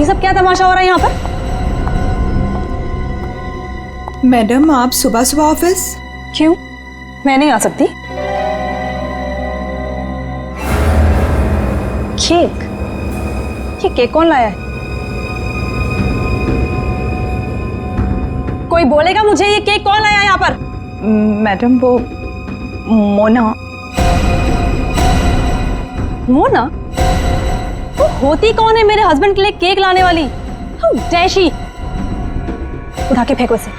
ये सब क्या तमाशा हो रहा है यहाँ पर? मैडम आप सुबह सुबह ऑफिस? क्यों, मैं नहीं आ सकती? केक? ये केक कौन लाया है? कोई बोलेगा मुझे ये केक कौन लाया है यहाँ पर? मैडम वो मोना। मोना? वो होती कौन है मेरे हस्बैंड के लिए केक लाने वाली? How dare she? उठा के फेंको इसे।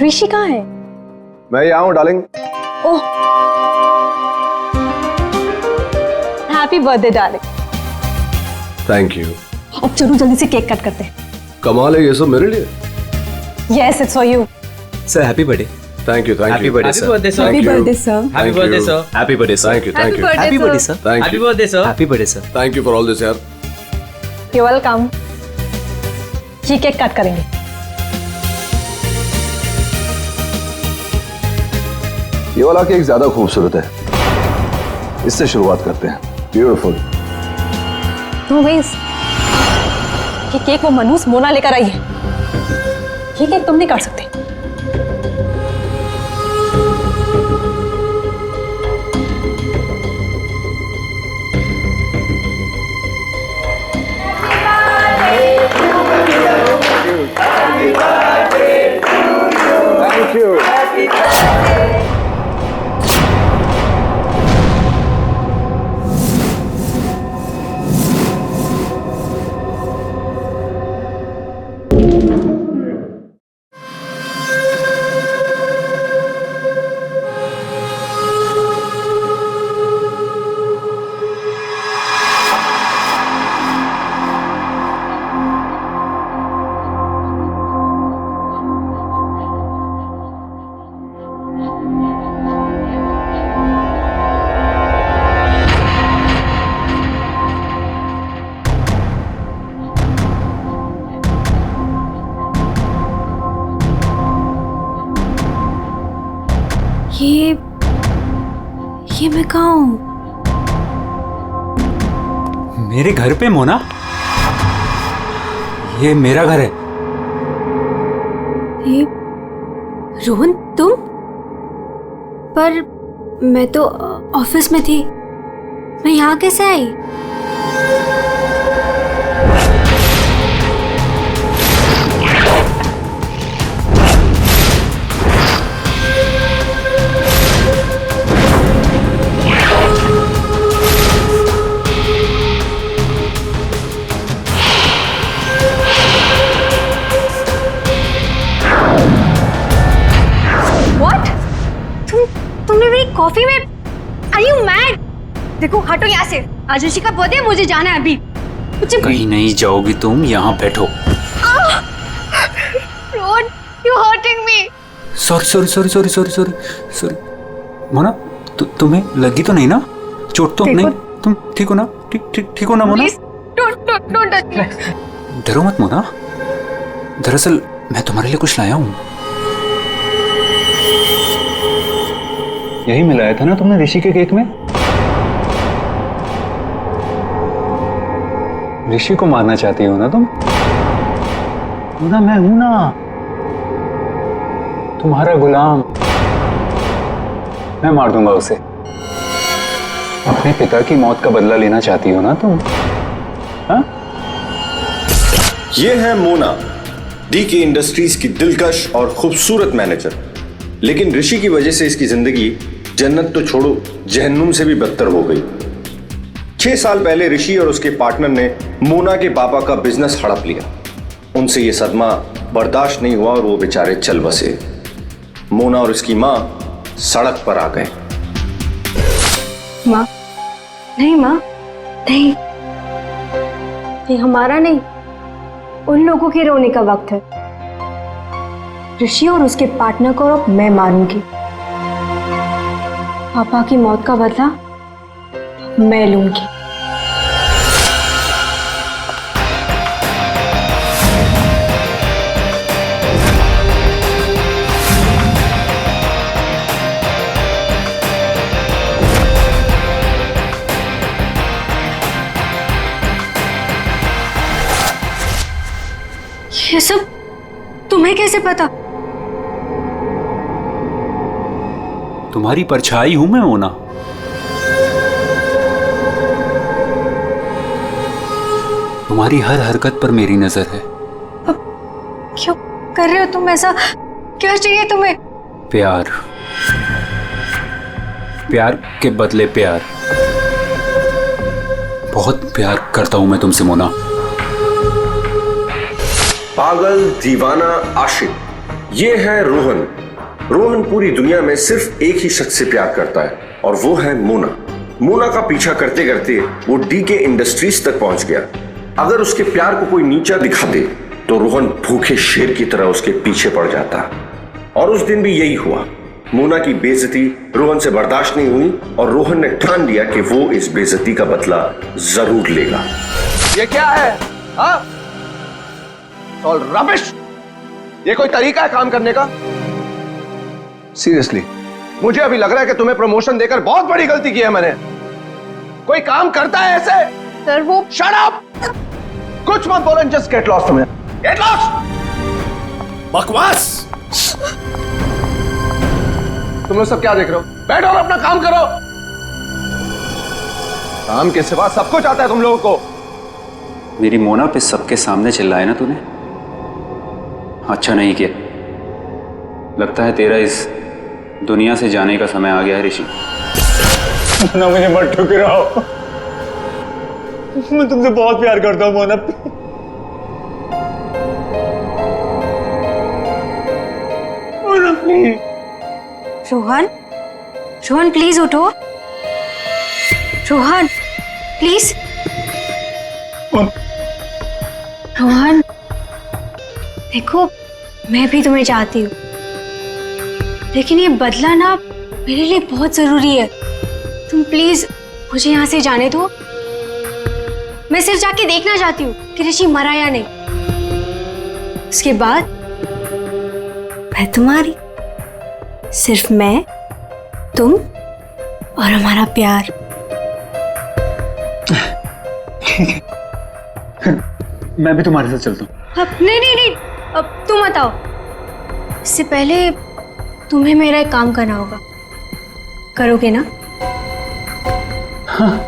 ऋषि कहाँ है? मैं यहाँ हूँ darling. Oh, happy birthday darling. Thank you. अब चलो जल्दी से केक कट करते हैं। कमाल है, ये सब मेरे लिए? Yes, it's for you. Sir happy birthday. Thank you, thank happy you. Birthday sir. Happy birthday sir. Happy birthday sir. Happy birthday sir. Thank you, thank you, happy birthday sir. Thank happy you, birthday sir. Happy birthday sir. Thank you for all this यार। You welcome. ये cake cut करेंगे। ये वाला cake ज्यादा खूबसूरत है, इससे शुरुआत करते हैं। ब्यूटीफुल। नो वेज, ये केक वो मनहूस मोना लेकर आई है। ये केक तुम नहीं काट सकते। Thank you. ये मैं कहाँ हूँ? मेरे घर पे मोना? ये मेरा घर है। ये रोहन तुम? पर मैं तो ऑफिस में थी, मैं यहाँ कैसे आई? तुमने मेरी कॉफी में? Are you mad? देखो हटो यहाँ से, आज ऋषि का बर्थडे, मुझे जाना है अभी। कहीं नहीं जाओगी तुम, यहाँ बैठो। Rohan, you hurting me. Sorry Mona, तुम्हें लगी तो नहीं ना? चोट तो नहीं? तुम ठीक हो ना? ठीक हो ना मोना? Don't touch me. डरो मत मोना, दरअसल मैं तुम्हारे लिए कुछ लाया हूँ। यही मिलाया था ना तुमने ऋषि के केक में? ऋषि को मारना चाहती हो ना तुम? मोना मैं हूं ना, तुम्हारा गुलाम। मैं मार दूंगा उसे। अपने पिता की मौत का बदला लेना चाहती हो ना तुम? हाँ? ये है मोना, डीके इंडस्ट्रीज की दिलकश और खूबसूरत मैनेजर। लेकिन ऋषि की वजह से इसकी जिंदगी जन्नत तो छोड़ो, जहन्नुम से भी बदतर हो गई। 6 साल पहले ऋषि और उसके पार्टनर ने मोना के पापा का बिजनेस हड़प लिया। उनसे यह सदमा बर्दाश्त नहीं हुआ और वो बेचारे चल बसे। मोना और उसकी मां सड़क पर आ गए। माँ, नहीं माँ, नहीं, ये हमारा नहीं, उन लोगों के रोने का वक्त है। ऋषि और उसके पार्टनर को अब मैं मारूंगी। पापा की मौत का बदला मैं लूंगी। ये सब तुम्हें कैसे पता? तुम्हारी परछाई हूं मैं मोना। तुम्हारी हर हरकत पर मेरी नजर है। क्यों कर रहे हो तुम ऐसा? क्या चाहिए तुम्हें? प्यार, प्यार के बदले प्यार। बहुत प्यार करता हूं मैं तुमसे मोना। पागल, दीवाना, आशिक, ये है रोहन। रोहन पूरी दुनिया में सिर्फ एक ही शख्स से प्यार करता है और वो है मोना। मोना का पीछा करते करते वो डीके इंडस्ट्रीज तक पहुंच गया। अगर उसके प्यार को कोई नीचा दिखा दे तो रोहन भूखे शेर की तरह उसके पीछे पड़ जाता। और उस दिन भी यही हुआ। मोना की बेइज्जती रोहन से बर्दाश्त नहीं हुई और रोहन ने ठान लिया कि वो इस बेइज्जती का बदला जरूर लेगा। ये क्या है? हाँ? All rubbish. ये कोई तरीका है काम करने का? सीरियसली मुझे अभी लग रहा है कि तुम्हें प्रमोशन देकर बहुत बड़ी गलती की है मैंने। कोई काम करता है ऐसे? सर वो शट अप! कुछ मत बोलो, जस्ट गेट लॉस्ट। तुम्हें गेट लॉस्ट। बकवास। तुम लोग सब क्या देख रहे हो? बैठो और अपना काम करो। काम के सिवा सब कुछ आता है तुम लोगों को। मेरी मोना पे सबके सामने चिल्लाए ना तूने? अच्छा नहीं किया। लगता है तेरा इस दुनिया से जाने का समय आ गया है ऋषि। मोना मुझे मत ठुकराओ। मैं तुमसे बहुत प्यार करता हूँ मोना। मोना प्लीज। रोहन, रोहन प्लीज उठो। रोहन प्लीज। रोहन देखो, मैं भी तुम्हें चाहती हूँ, लेकिन ये बदला ना मेरे लिए बहुत जरूरी है। तुम प्लीज मुझे यहाँ से जाने दो। मैं सिर्फ जाके देखना चाहती हूँ कि ऋषि मरा या नहीं। उसके बाद मैं तुम्हारी, सिर्फ मैं, तुम और हमारा प्यार। मैं भी तुम्हारे साथ चलता हूँ। अब नहीं, अब तुम बताओ। इससे पहले तुम्हें मेरा एक काम करना होगा। करोगे ना? हाँ।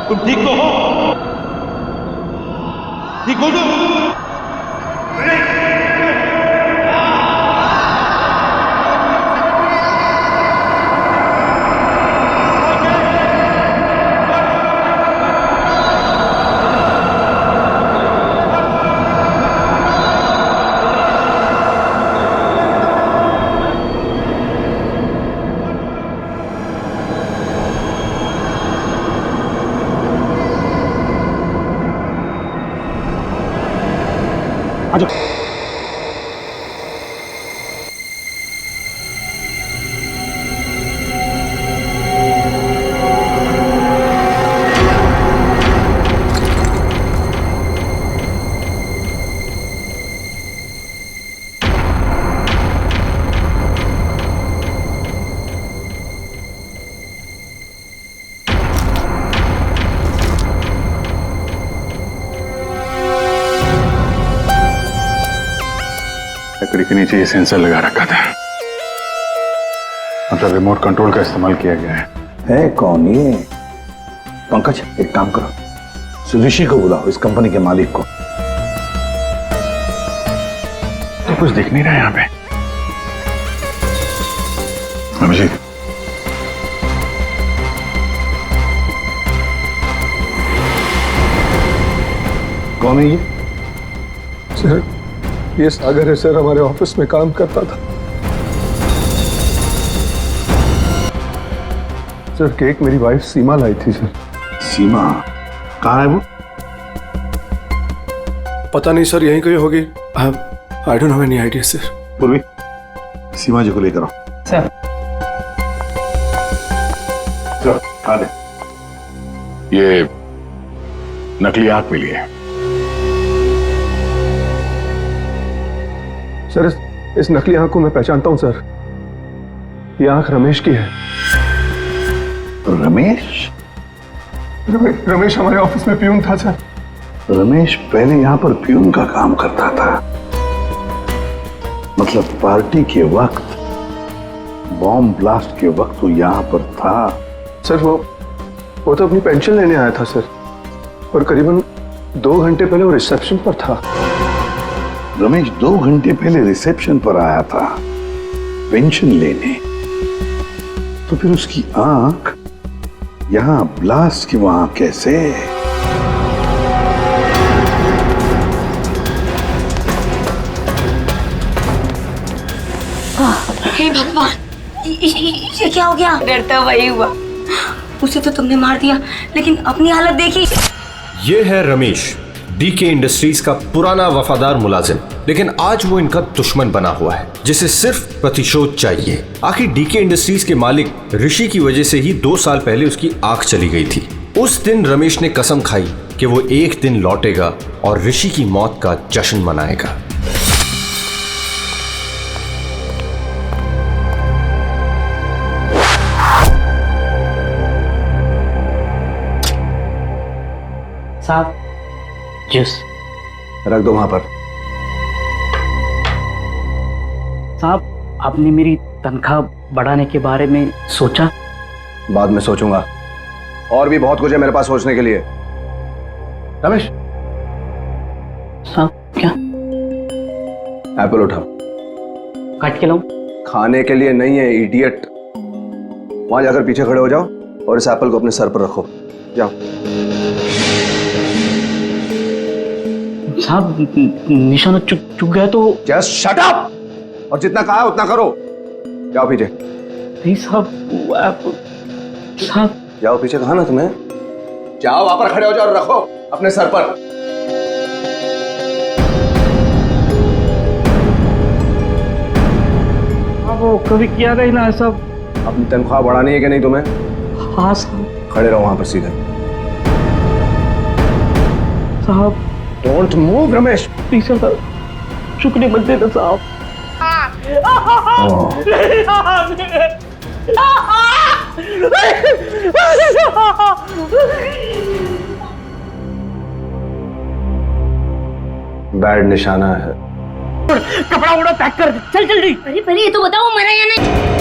तुम ठीक तो हो? ठीक हो तुम? लकड़ी के नीचे ये सेंसर लगा रखा था, मतलब रिमोट कंट्रोल का इस्तेमाल किया गया है कौन ये? पंकज, एक काम करो, ऋषि को बुलाओ, इस कंपनी के मालिक को। तो कुछ दिख नहीं रहा यहां पे। अभिजीत, कौन है ये? सर, ये सागर है सर, हमारे ऑफिस में काम करता था। सर, केक मेरी वाइफ सीमा लाई थी सर। सीमा कहाँ है वो? पता नहीं सर, यहीं कहीं होगी। I don't have any idea sir. पूर्वी, सीमा जी को लेकर आओ। सर चलो आ दे। ये नकली आंख मिली है। सर इस नकली आंख को मैं पहचानता हूं सर। ये आंख रमेश की है। रमेश? रमेश हमारे ऑफिस में प्यून था सर। रमेश पहले यहाँ पर प्यून का काम करता था, मतलब पार्टी के वक्त, बॉम्ब ब्लास्ट के वक्त वो यहाँ पर था। सर वो तो अपनी पेंशन लेने आया था सर, और करीबन 2 घंटे पहले वो रिसेप्शन पर था। रमेश 2 घंटे पहले रिसेप्शन पर आया था पेंशन लेने, तो फिर उसकी आंख यहाँ ब्लास्ट की वहां कैसे? हे भगवान, ये क्या हो गया? डरता वही हुआ। उसे तो तुमने मार दिया, लेकिन अपनी हालत देखी। ये है रमेश, डीके इंडस्ट्रीज का पुराना वफादार मुलाजिम, लेकिन आज वो इनका दुश्मन बना हुआ है, जिसे सिर्फ प्रतिशोध चाहिए। आखिर डीके इंडस्ट्रीज के मालिक ऋषि की वजह से ही 2 साल पहले उसकी आंख चली गई थी। उस दिन रमेश ने कसम खाई कि वो एक दिन लौटेगा और ऋषि की मौत का जश्न मनाएगा। साहब जूस रख दो वहां पर। साहब, आपने मेरी तनख्वाह बढ़ाने के बारे में सोचा? बाद में सोचूंगा, और भी बहुत कुछ है मेरे पास सोचने के लिए। रमेश, साहब क्या? एप्पल उठाओ। काट के लाऊं? खाने के लिए नहीं है इडियट। वहां जाकर पीछे खड़े हो जाओ और इस एप्पल को अपने सर पर रखो। जाओ। साहब निशाना चुक गया तो? जस्ट शट अप, और जितना कहा उतना करो। जाओ पीछे। नहीं साहब, आप साहब जाओ पीछे। कहा ना तुम्हें? जाओ, वहां पर खड़े हो जाओ और रखो अपने सर पर। आप वो कभी किया नहीं ना ऐसा? अपनी तनख्वाह बढ़ानी है कि नहीं तुम्हें? हाँ साहब। खड़े रहो वहां पर सीधे। साहब don't move Ramesh. Please sir, चुकने मत देना साहब। बैड निशाना है। कपड़ा उड़ा पैक कर, चल जल्दी। पहले ये तो बताओ मरा या नहीं?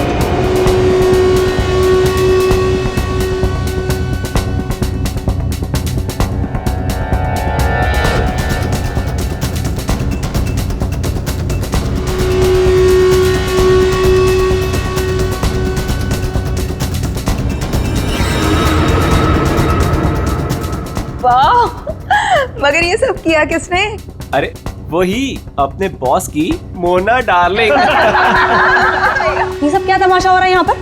वाह, मगर ये सब किया किसने? अरे वही अपने बॉस की मोना डार्लिंग। ये सब क्या तमाशा हो रहा है यहाँ पर?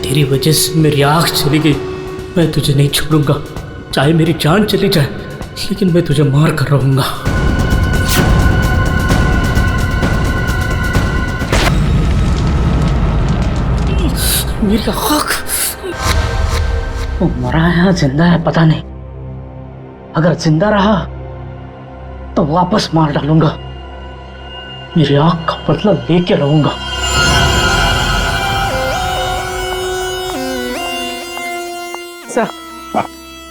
तेरी वजह से मेरी आंख चली गई। मैं तुझे नहीं छोड़ूंगा, चाहे मेरी जान चली जाए, लेकिन मैं तुझे मार कर रहूंगा। मेरी आंख, वो मरा है या जिंदा है पता नहीं। अगर जिंदा रहा तो वापस मार डालूंगा। मेरी आंख का बदला लेके रहूंगा।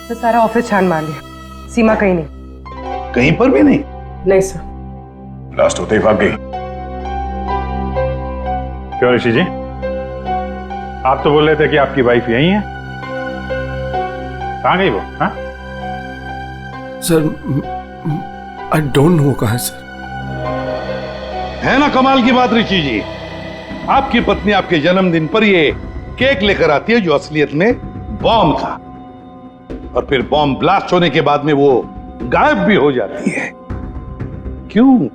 तो सारा ऑफिस छान मार लिया, सीमा कहीं नहीं। कहीं पर भी नहीं? नहीं सर। ब्लास्ट होते ही भाग गई। क्यों ऋषि जी, आप तो बोल रहे थे कि आपकी वाइफ यही है, कहाँ गई वो? हाँ? सर आई डोंट नो कहाँ है सर। है ना कमाल की बात ऋषि जी, आपकी पत्नी आपके जन्मदिन पर ये केक लेकर आती है जो असलियत में बॉम्ब था, और फिर बॉम्ब ब्लास्ट होने के बाद में वो गायब भी हो जाती है। क्यों?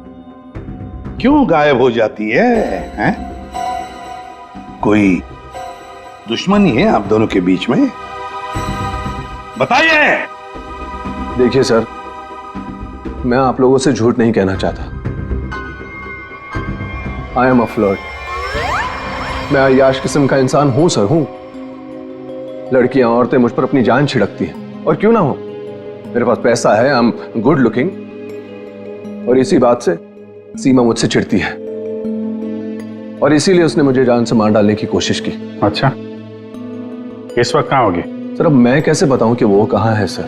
क्यों गायब हो जाती है, हैं? कोई दुश्मनी है आप दोनों के बीच में? बताइए। देखिए सर, मैं आप लोगों से झूठ नहीं कहना चाहता। I am a flirt. मैं अय्याश किस्म का इंसान हूं सर, हूं। लड़कियां, औरतें मुझ पर अपनी जान छिड़कती हैं, और क्यों ना हो। मेरे पास पैसा है, आई एम गुड लुकिंग, और इसी बात से सीमा मुझसे चिढ़ती है, और इसीलिए उसने मुझे जान से मार डालने की कोशिश की। अच्छा, इस वक्त कहाँ होगी? सर अब मैं कैसे बताऊं कि वो कहाँ है सर?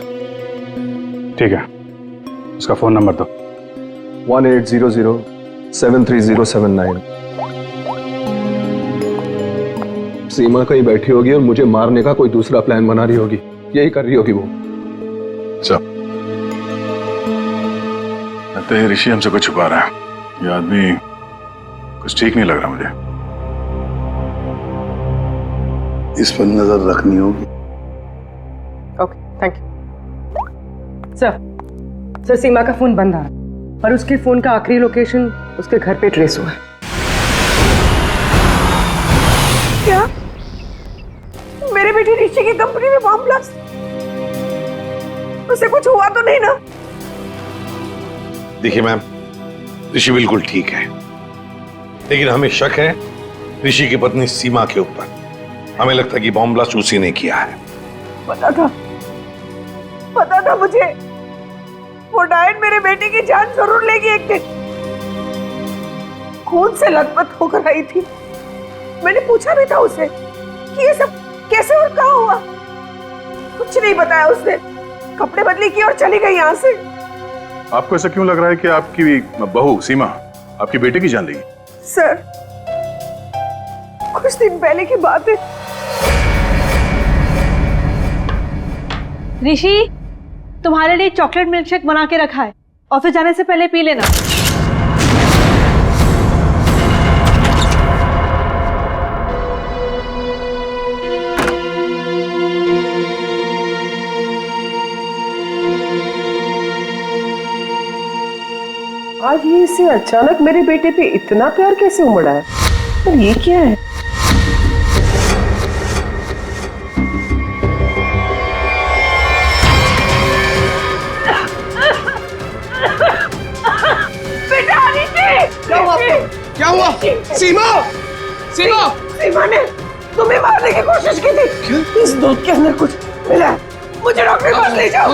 ठीक है, उसका फोन नंबर दो। 1800-73079। सीमा कहीं बैठी होगी और मुझे मारने का कोई दूसरा प्लान बना रही होगी, यही कर रही होगी वो। लगता है ऋषि हमसे कुछ छुपा रहा है। ये आदमी कुछ ठीक नहीं लग रहा मुझे। इस पर नजर रखनी होगी। Okay, thank you sir. Sir Seema का फोन बंद आ रहा है, पर उसके फोन का आखिरी लोकेशन उसके घर पे ट्रेस हुआ है। क्या मेरे बेटे ऋषि की कंपनी में बॉम्ब ब्लास्ट? उसे कुछ हुआ तो नहीं ना? देखिए मैम, ऋषि बिल्कुल ठीक है, लेकिन हमें शक है ऋषि की पत्नी सीमा के ऊपर। हमें लगता है कि बॉम्ब ब्लास्ट उसी ने किया है। पता था मुझे। वो डायन मेरे बेटे की जान जरूर लेगी एक दिन। खून से लथपथ होकर आई थी। मैंने पूछा भी था उसे कि ये सब कैसे और कहाँ हुआ। कुछ नहीं बताया उसने। कपड़े बदली की और चली गई यहाँ से। आपको ऐसा क्यों लग रहा है कि आपकी बहू सीमा आपकी बेटे की जान लेगी? सर, कुछ दिन पहले की बात है। ऋषि, तुम्हारे लिए चॉकलेट मिल्कशेक बना के रखा है, ऑफिस जाने से पहले पी लेना। आज ये इससे अचानक मेरे बेटे पे इतना प्यार कैसे उमड़ा है? और ये क्या है? क्या हुआ? सीमा ने तुम्हें मारने की कोशिश की थी। इस दूध के अंदर कुछ मिला है। मुझे डॉक्टर के पास ले जाओ।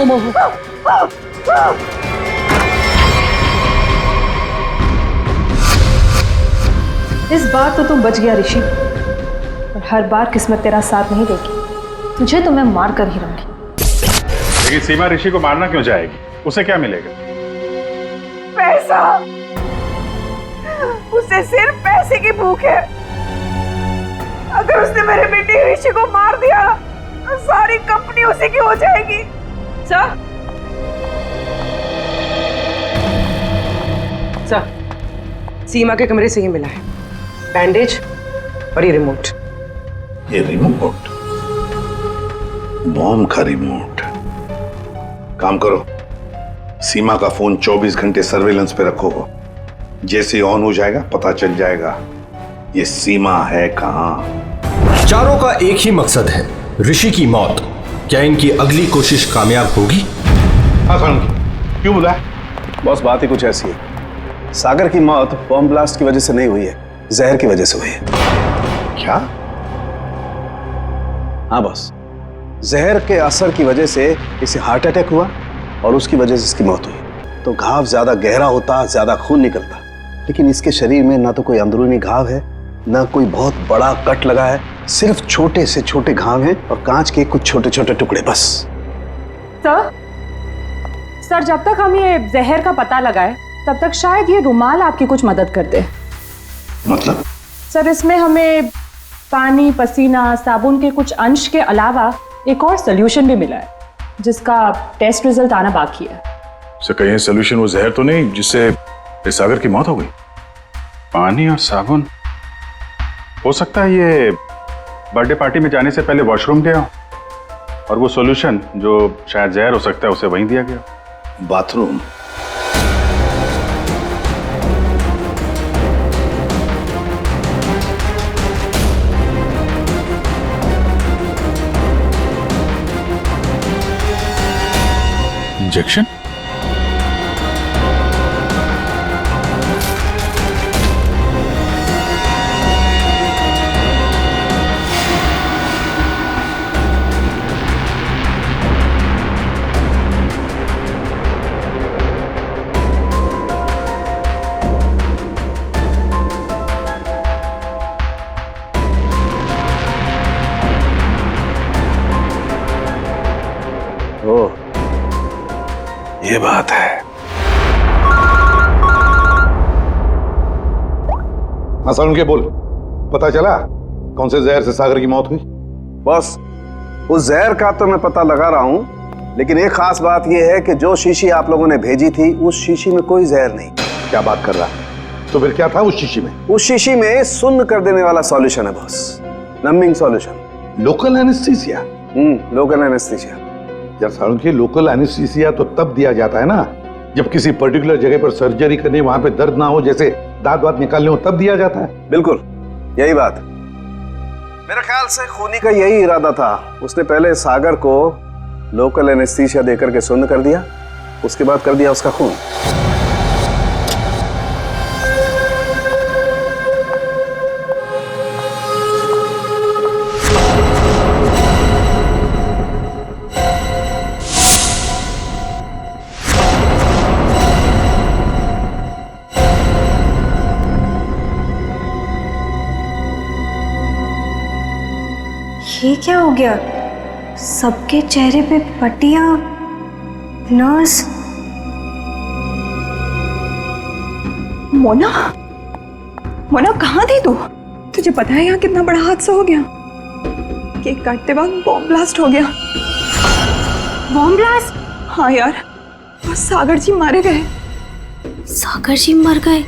इस बार तो तुम बच गया ऋषि, पर हर बार किस्मत तेरा साथ नहीं देगी। तुझे तो मैं मार कर ही रहूंगी। लेकिन सीमा ऋषि को मारना क्यों जाएगी? उसे क्या मिलेगा? पैसा। उसे सिर्फ पैसे की भूख है। अगर उसने मेरे बेटे ऋषि को मार दिया तो सारी कंपनी उसी की हो जाएगी। सर, सीमा के कमरे से ये मिला है, बैंडेज और ये रिमोट। ये रिमोट? बॉम्ब का रिमोट? काम करो, सीमा का फोन 24 घंटे सर्वेलेंस पे रखो। जैसे ऑन हो जाएगा पता चल जाएगा ये सीमा है कहां। चारों का एक ही मकसद है, ऋषि की मौत। क्या इनकी अगली कोशिश कामयाब होगी? क्यों बुलाया? बॉस, बात ही कुछ ऐसी है। सागर की मौत बॉम्ब ब्लास्ट की वजह से नहीं हुई है, जहर की वजह से हुई है। क्या? हाँ बॉस, जहर के असर की वजह से इसे हार्ट अटैक हुआ और उसकी वजह से इसकी मौत हुई। तो घाव ज्यादा गहरा होता, ज्यादा खून निकलता, लेकिन इसके शरीर में ना तो कोई अंदरूनी घाव है, ना कोई बहुत बड़ा कट लगा है। सिर्फ छोटे से छोटे घाव हैं और कांच के कुछ छोटे छोटे टुकड़े बस। सर, जब तक हम ये जहर का पता लगाए तब तक शायद ये रुमाल आपकी कुछ मदद कर दे। मतलब? सर, इसमें हमें पानी, पसीना, साबुन के कुछ अंश के अलावा एक और सोल्यूशन भी मिला है जिसका टेस्ट रिजल्ट आना बाकी है। सर, कहीं सोल्यूशन वो जहर तो नहीं जिससे सागर की मौत हो गई? पानी और साबुन? हो सकता है ये बर्थडे पार्टी में जाने से पहले वॉशरूम गया और वो सॉल्यूशन जो शायद जहर हो सकता है उसे वहीं दिया गया। बाथरूम? इंजेक्शन? ये बात है। हाँ सारुण के बोल, पता चला कौन से जहर से सागर की मौत हुई? बॉस, उस जहर का तो मैं पता लगा रहा हूं, लेकिन एक खास बात यह है कि जो शीशी आप लोगों ने भेजी थी उस शीशी में कोई जहर नहीं। क्या बात कर रहा है? तो फिर क्या था उस शीशी में? उस शीशी में सुन्न कर देने वाला सॉल्यूशन है boss, numbing solution. Local anaesthesia? Local anaesthesia. यार सारुण के, लोकल एनेस्थीसिया तो तब दिया जाता है ना जब किसी पर्टिकुलर जगह पर सर्जरी करनी, वहां पे दर्द ना हो, जैसे दांत वात निकालने हो, तब दिया जाता है। बिल्कुल यही बात। मेरे ख्याल से खूनी का यही इरादा था। उसने पहले सागर को लोकल एनेस्थीसिया देकर के सुन्न कर दिया, उसके बाद कर दिया उसका खून। ये क्या हो गया? सबके चेहरे पे पट्टियां, नर्स। मोना, मोना कहाँ थी तू? तुझे पता है यहाँ कितना बड़ा हादसा हो गया? केक काटते वक्त बॉम्ब ब्लास्ट हो गया। Bomb blast? हाँ यार, और सागर जी मारे गए। सागर जी मर गए?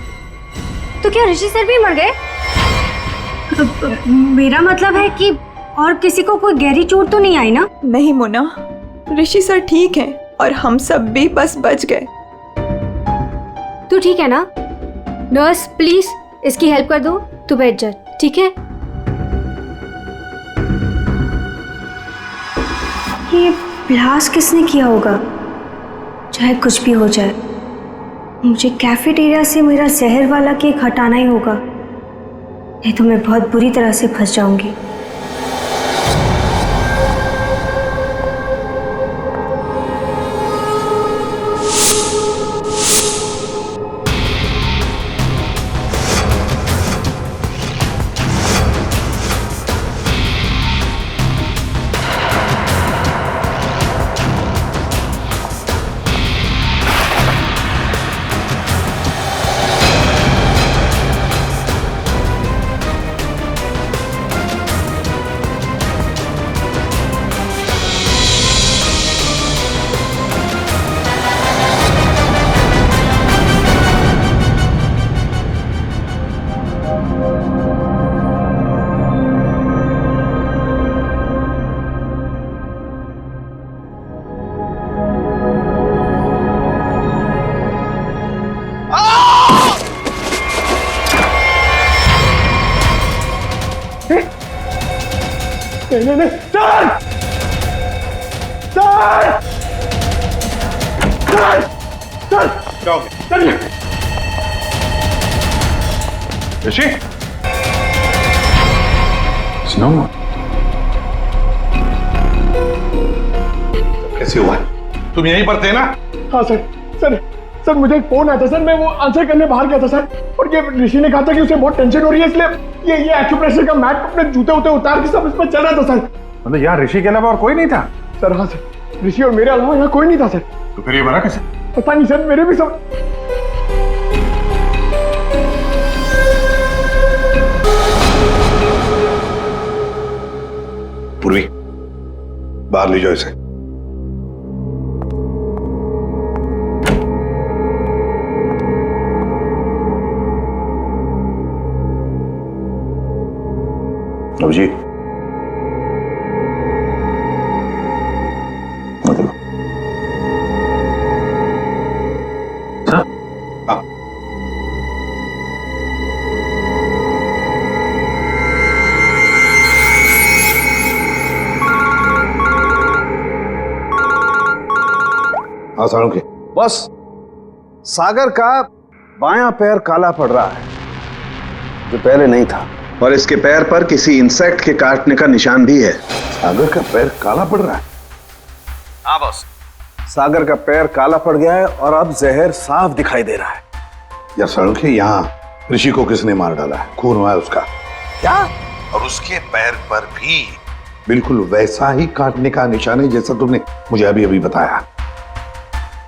तो क्या ऋषि सर भी मर गए? मेरा मतलब है कि और किसी को कोई गहरी चोट तो नहीं आई ना? नहीं मोना, ऋषि सर ठीक है और हम सब भी बस बच गए। तू ठीक है ना? नर्स प्लीज इसकी हेल्प कर दो, तू बैठ जा, ठीक है? ये ब्लास्ट किसने किया होगा? चाहे कुछ भी हो जाए, मुझे कैफेटेरिया से मेरा जहर वाला केक हटाना ही होगा, नहीं तो मैं बहुत बुरी तरह से फंस जाऊंगी। नहीं, सर! सर! सर! सर! क्या हो गया? सर! ऋषि? स्नो, कैसे हुआ? तुम यहीं पर थे ना? हाँ सर। सर सर मुझे एक फोन आया था सर, मैं वो आंसर करने बाहर गया था सर, और ये ऋषि ने कहा था कि उसे बहुत टेंशन हो रही है, इसलिए ये एक्यूप्रेशर का मैट अपने जूते उते उतार के सब इस पर चल रहा था सर। मतलब यार ऋषि के अलावा और कोई नहीं था? सर हाँ सर, ऋषि और मेरे अलावा यहाँ कोई नहीं था सर। तो फिर ये बना कैसे? पता नहीं सर, मेरे भी सब। पूर्वी, बाहर ले जाओ इसे। जी हाँ हाँ सालुंखे। बॉस, सागर का बायां पैर काला पड़ रहा है, जो पहले नहीं था, और इसके पैर पर किसी इंसेक्ट के काटने का निशान भी है। सागर का पैर काला पड़ रहा है? हाँ बॉस, सागर का पैर काला पड़ गया है और अब जहर साफ दिखाई दे रहा है। या सालुंखे, यहाँ ऋषि को किसने मार डाला है? खून हुआ है उसका क्या? और उसके पैर पर भी बिल्कुल वैसा ही काटने का निशान है जैसा तुमने मुझे अभी अभी बताया।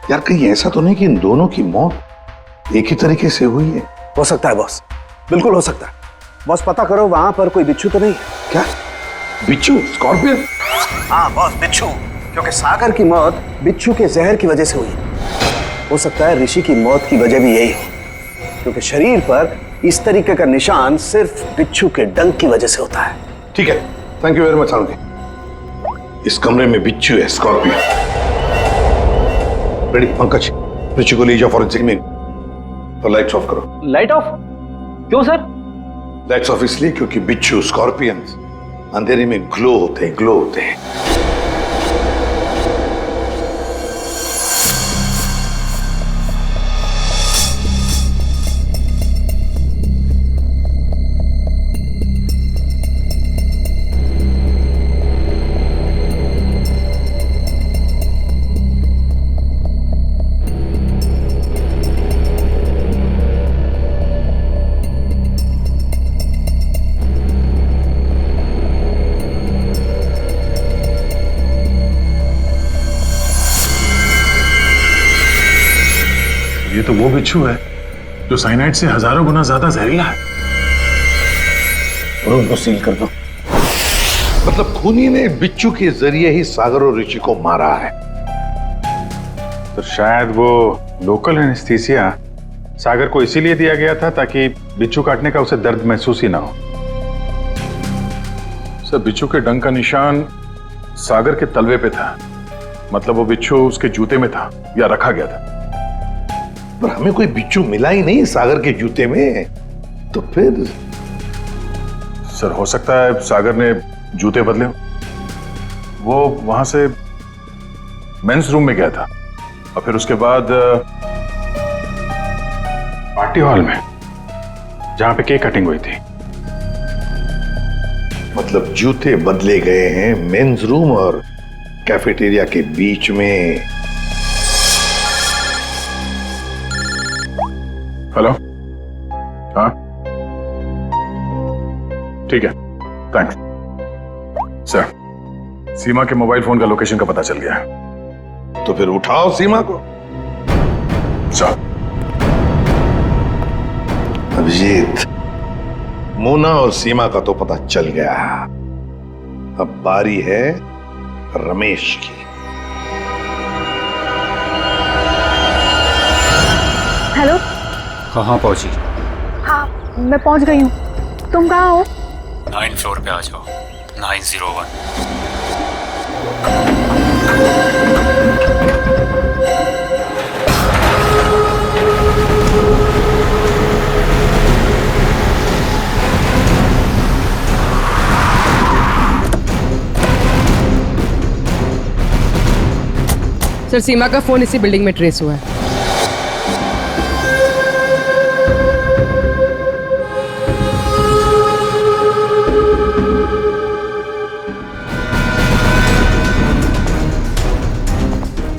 यार कहीं ऐसा तो नहीं कि इन दोनों की मौत एक ही तरीके से हुई है? हो सकता है बॉस, बिल्कुल हो सकता है। बॉस पता करो वहां पर कोई बिच्छू तो नहीं है। क्या बिच्छू? स्कॉर्पियन? हाँ बॉस, बिच्छू, क्योंकि सागर की मौत बिच्छू के जहर की वजह से हुई। हो सकता है ऋषि की मौत की वजह भी यही हो, क्योंकि शरीर पर इस तरीके का निशान सिर्फ बिच्छू के डंक की वजह से होता है। ठीक है, thank you very much Salunkhe. इस कमरे में बिच्छू है, स्कॉर्पियन। रेडी पंकज, ऋषि को ले जाओ फॉरेंसिक में। तो लाइट्स ऑफ करो। Light of? क्यों सर? लाइट्स ऑफ इसलिए क्योंकि बिच्छू, स्कॉर्पियन अंधेरे में ग्लो होते हैं, ग्लो होते हैं। ये तो वो बिच्छू है जो साइनाइड से हजारों गुना ज्यादा जहरीला है। और उनको सील कर दो। मतलब खूनी ने बिच्छू के जरिए ही सागर और ऋषि को मारा है। तो शायद वो लोकल एनेस्थीसिया सागर को इसीलिए दिया गया था ताकि बिच्छू काटने का उसे दर्द महसूस ही ना हो। सर, बिच्छू के डंक का निशान सागर के तलवे पे था, मतलब वो बिच्छू उसके जूते में था या रखा गया था। पर हमें कोई बिच्छू मिला ही नहीं सागर के जूते में, तो फिर? सर, हो सकता है सागर ने जूते बदले। वो वहां से मेंस रूम में गया था और फिर उसके बाद पार्टी हॉल में जहां पे केक कटिंग हुई थी। मतलब जूते बदले गए हैं मेंस रूम और कैफेटेरिया के बीच में। हेलो? हाँ ठीक है, थैंक्स सर। सीमा के मोबाइल फोन का लोकेशन का पता चल गया है। तो फिर उठाओ सीमा को। सर। अभिजीत, मोना और सीमा का तो पता चल गया। अब बारी है रमेश की। हेलो? कहाँ पहुंची? हाँ, मैं पहुंच गई हूँ। तुम कहाँ हो? 9th फ्लोर पे आ जाओ। 901। सर, सीमा का फोन इसी बिल्डिंग में ट्रेस हुआ है।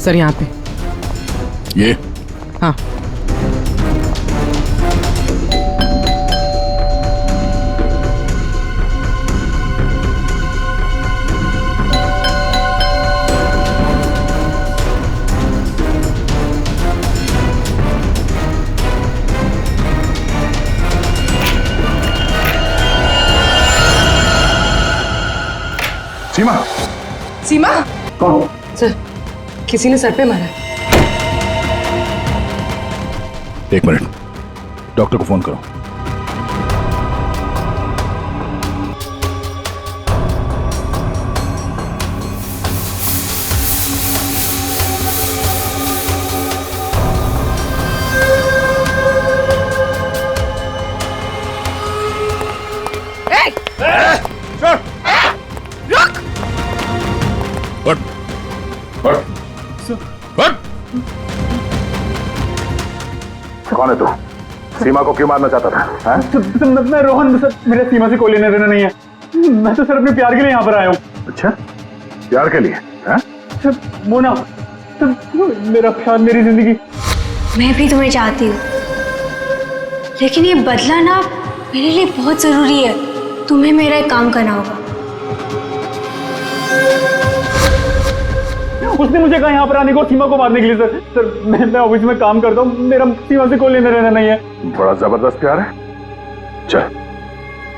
सर, यहाँ पे ये? हाँ। सीमा? सीमा? कौन? सर, किसी ने सर पे मारा। एक मिनट, डॉक्टर को फोन करो। कौन है तू? सीमा को क्यों मारना चाहता था? हाँ? मैं रोहन, सर मेरे सीमा से कोई लेना देना नहीं है। मैं तो सर अपने प्यार के लिए यहाँ पर आया हूँ। अच्छा, प्यार के लिए? हाँ? सर मोना, सर मेरा प्यार, मेरी जिंदगी। मैं भी तुम्हें चाहती हूँ, लेकिन ये बदला ना मेरे लिए बहुत जरूरी है। तुम्हें मेरा एक काम करना होगा। उसने मुझे कहा यहाँ पर आने को, सीमा को मारने के लिए। सर मैं ऑफिस में काम करता हूँ, मेरा सीमा से कोई लेना देना नहीं है। बड़ा जबरदस्त प्यार है। चल,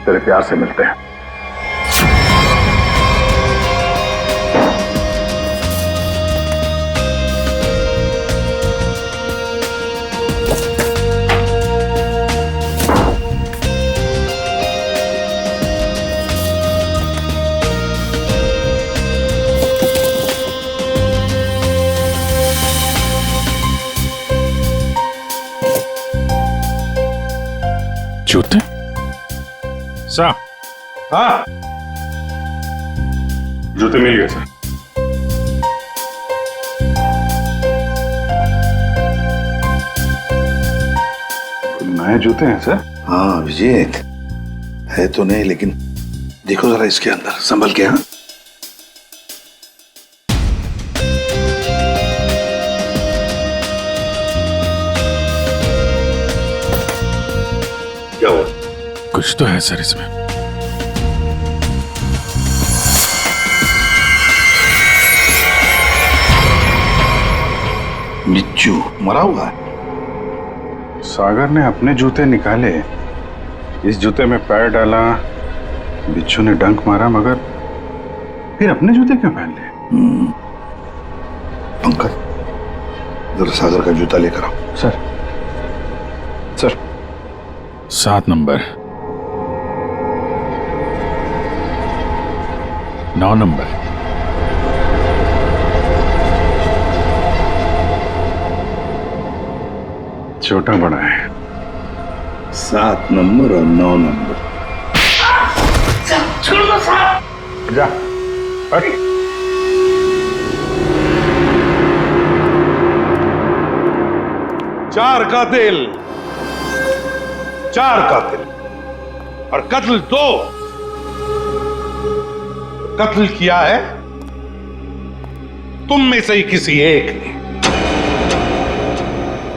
तेरे प्यार से मिलते हैं। जूते? सर। हाँ, जूते मिल गए सर। नए जूते हैं सर? हाँ विजेत, है तो नहीं, लेकिन देखो जरा इसके अंदर, संभल के। हाँ, क्या हुआ? कुछ तो है सर इसमें। बिच्छू मरा हुआ है। सागर ने अपने जूते निकाले, इस जूते में पैर डाला, बिच्छू ने डंक मारा, मगर फिर अपने जूते क्यों पहन लिए? पंकज, जरा सागर का जूता लेकर आओ। सर। सर 7 नंबर, 9 नंबर, छोटा बड़ा है। 7 नंबर और 9 नंबर। छोड़ दो साहब। जा, हट। चार कातिल, 4 कातिल और कत्ल 2। कत्ल किया है तुम में से ही किसी एक ने।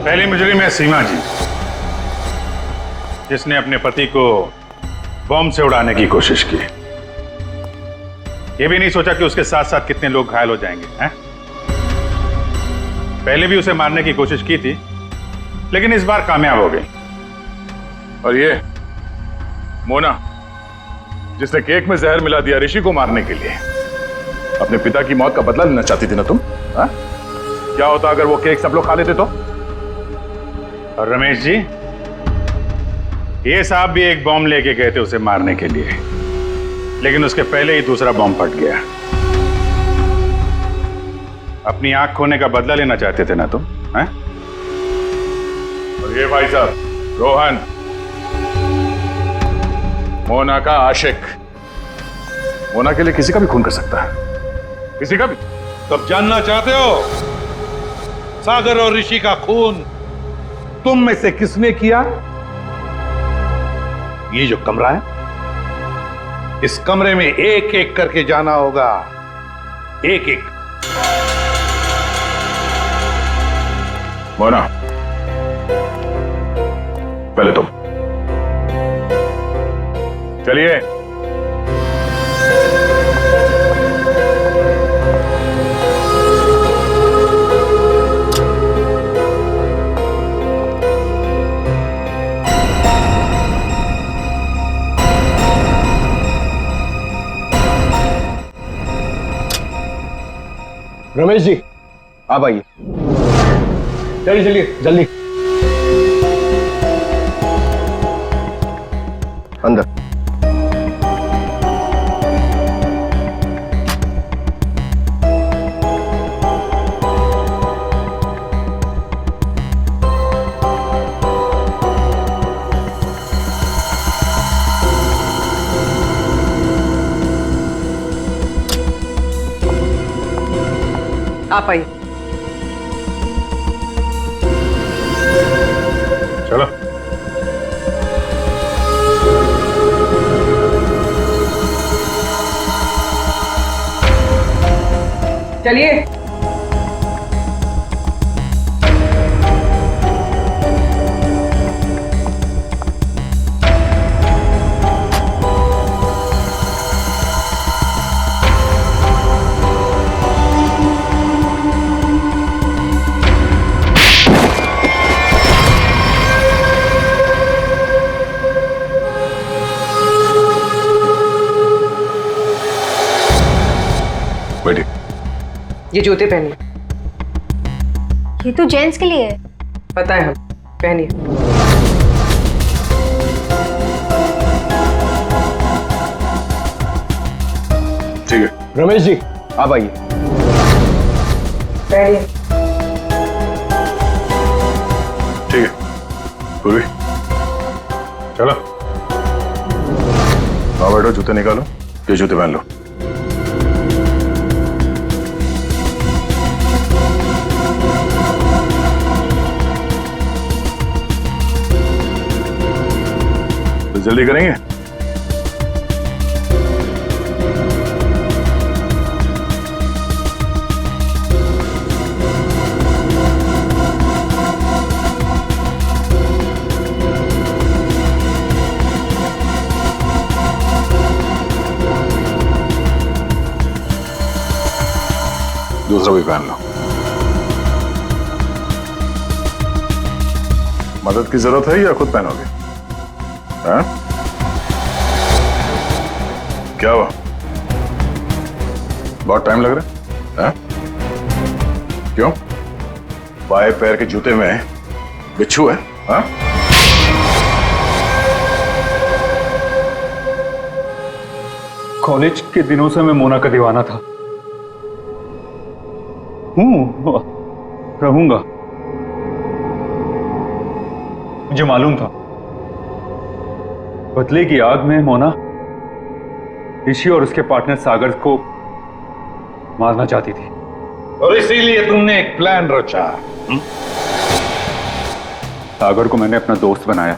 पहली मुजरिम है सीमा जी, जिसने अपने पति को बॉम्ब से उड़ाने की कोशिश की। यह भी नहीं सोचा कि उसके साथ साथ कितने लोग घायल हो जाएंगे। हैं? पहले भी उसे मारने की कोशिश की थी, लेकिन इस बार कामयाब हो गई। और ये मोना, जिसने केक में जहर मिला दिया ऋषि को मारने के लिए, अपने पिता की मौत का बदला लेना चाहती थी ना तुम? हा? क्या होता अगर वो केक सब लोग खा लेते तो? और रमेश जी, ये साहब भी एक बॉम्ब लेके गए थे उसे मारने के लिए, लेकिन उसके पहले ही दूसरा बॉम्ब फट गया। अपनी आंख खोने का बदला लेना चाहते थे ना तुम? हैं? और ये भाई साहब रोहन, मोना का आशिक, मोना के लिए किसी का भी खून कर सकता है, किसी का भी। तब जानना चाहते हो सागर और ऋषि का खून तुम में से किसने किया? ये जो कमरा है, इस कमरे में एक एक करके जाना होगा, एक एक। मोना, पहले तुम चलिए। रमेश जी, आप आइए। चलिए चलिए जल्दी अंदर। आप आइए। चलो। चलिए। बैठिए। ये जूते पहनिए। ये तो जेंट्स के लिए है। पता है, हम पहनिए। ठीक है। रमेश जी आप आइए। पहनिए। ठीक है पूर्वी, चलो। आओ बैठो, जूते निकालो, ये जूते पहन लो। तो जल्दी करेंगे। दूसरा भी पहन लो। मदद की जरूरत है या खुद पहनोगे? हाँ? क्या हुआ? बहुत टाइम लग रहा है? हाँ? क्यों? बाएं पैर के जूते में बिच्छू है? हाँ? कॉलेज के दिनों से मैं मोना का दीवाना था, रहूंगा। मुझे मालूम था बदले की आग में मोना ऋषि और उसके पार्टनर सागर को मारना चाहती थी, और इसीलिए तुमने एक प्लान रचा। सागर को मैंने अपना दोस्त बनाया।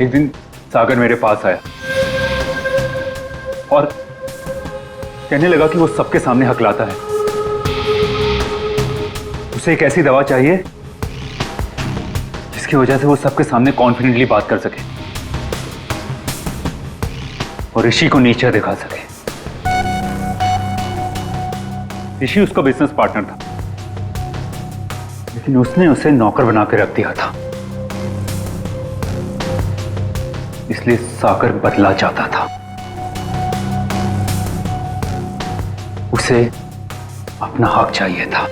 एक दिन सागर मेरे पास आया और कहने लगा कि वो सबके सामने हकलाता है। उसे एक ऐसी दवा चाहिए जिसकी वजह से वो सबके सामने कॉन्फिडेंटली बात कर सके और ऋषि को नीचा दिखा सके। ऋषि उसका बिजनेस पार्टनर था, लेकिन उसने उसे नौकर बना के रख दिया था, इसलिए सागर बदला चाहता था। उसे अपना हक चाहिए था,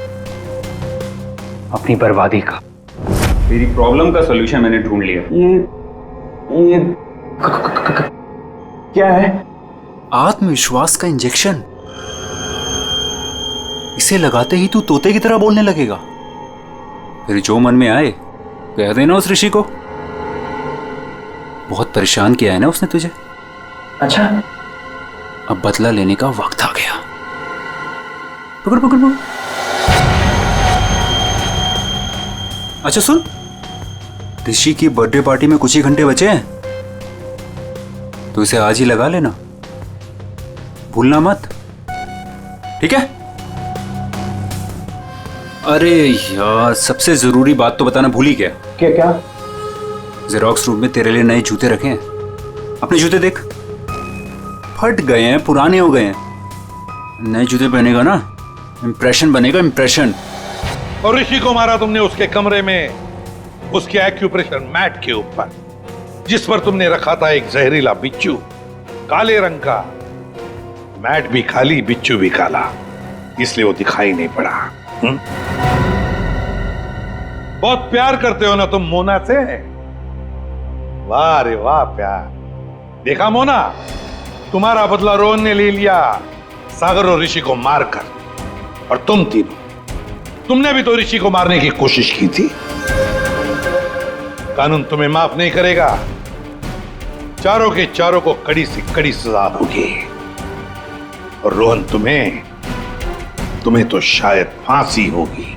अपनी बर्बादी का। मेरी प्रॉब्लम का सॉल्यूशन मैंने ढूंढ लिया। ये क्या है? आत्मविश्वास का इंजेक्शन। इसे लगाते ही तू तोते की तरह बोलने लगेगा। फिर जो मन में आए कह देना उस ऋषि को। बहुत परेशान किया है ना उसने तुझे। अच्छा, अब बदला लेने का वक्त आ गया। पकड़ पकड़ पकड़। अच्छा सुन, ऋषि की बर्थडे पार्टी में कुछ ही घंटे बचे हैं, तो इसे आज ही लगा लेना, भूलना मत, ठीक है? अरे यार, सबसे जरूरी बात तो बताना भूल ही गया। क्या क्या? जेरोक्स रूम में तेरे लिए नए जूते रखे हैं। अपने जूते देख, फट गए हैं, पुराने हो गए हैं। नए जूते पहनेगा ना, इंप्रेशन बनेगा, इंप्रेशन। और ऋषि को मारा तुमने उसके कमरे में, उसके एक्यूप्रेशर मैट के ऊपर, जिस पर तुमने रखा था एक जहरीला बिच्छू, काले रंग का। मैट भी खाली, बिच्छू भी काला, इसलिए वो दिखाई नहीं पड़ा। बहुत प्यार करते हो ना तुम मोना से? वाह रे वाह प्यार। देखा मोना, तुम्हारा बदला रोहन ने ले लिया सागर और ऋषि को मारकर, और तुम तीनों, तुमने भी तो ऋषि को मारने की कोशिश की थी। कानून तुम्हें माफ नहीं करेगा। चारों के चारों को कड़ी से कड़ी सजा होगी। और रोहन, तुम्हें तो शायद फांसी होगी।